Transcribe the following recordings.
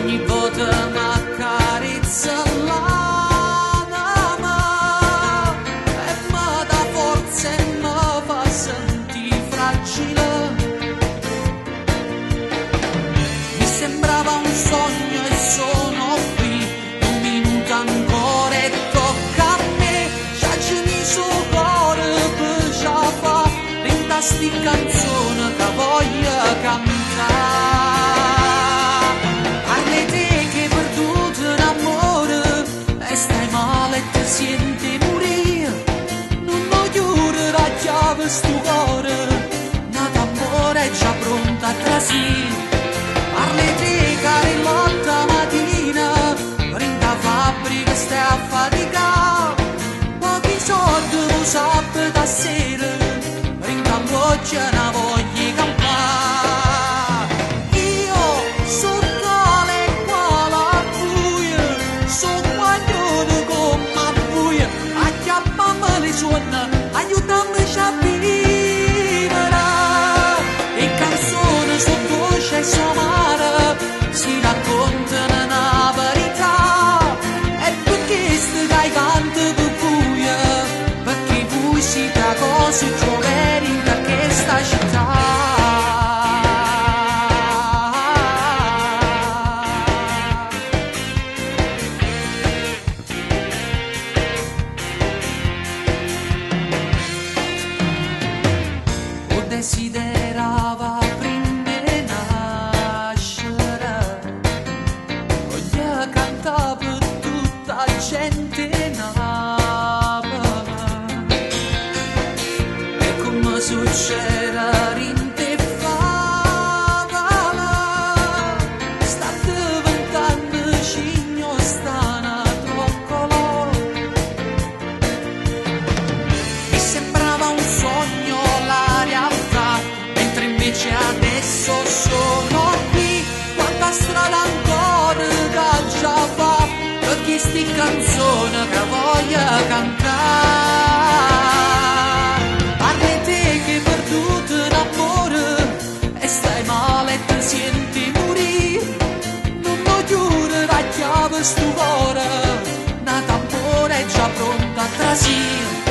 ogni volta m'accarezza l'anima e mi dà forza e mi fa sentire fragile. Mi sembrava un sogno e sono qui, un minuto ancora e tocca a me, sciacciami su cuore per già fa, lenta sti canzone che voglio cantare. Siente morire, non voglio la chiave sto cuore, nata amore è già pronta a trasire. Parli te care l'alta mattina, rinda fabbrica stai a faticare, pochi soldi lo sape da sera, rinda voce una voglia campare. Io so tale e quale a buio, so guaglione come acchiappami le suona, aiutami a vivere. E canzoni sotto voce somara si raccontano una verità. E perché sti che canta per voi? Perché voi siete cose più vere in questa città. Desiderava prima di nascere, voglio cantare per tutta la gente nava. E come succede in te favola, sta diventando cigno stana troccolo. Mi sembrava un sogno la realtà, mentre invece adesso sono qui, quanta strada ancora da già fa, perché sti canzone che voglio cantare. Parli te che perduto l'amore e stai male e ti senti morire, non voglio la chiave sto cuore, una tambora è già pronta a trasire.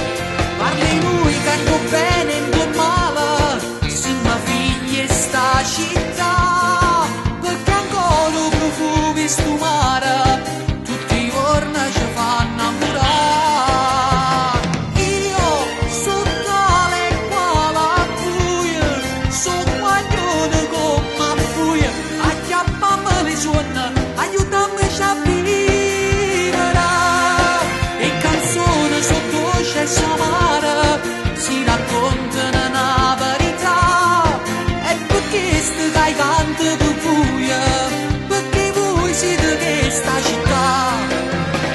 Parli lui che ando bene e ando male, siamo figli e sta città, perché ancora profumi sto mare, tutti i giorni ci fanno innamorare. Io so tale e quale a buio, so guaglione come a buio, acchiappami le suona, aiutami a vivere. E canzoni sotto voce somara si raccontano una verità. E perché sti che canta per voi? Perché voi siete questa città.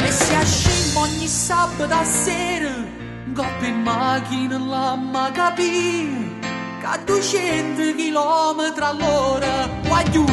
E si ascimma ogni sabato sera, coppa in macchina l'amma capire che a 200 chilometri all'ora, guagliù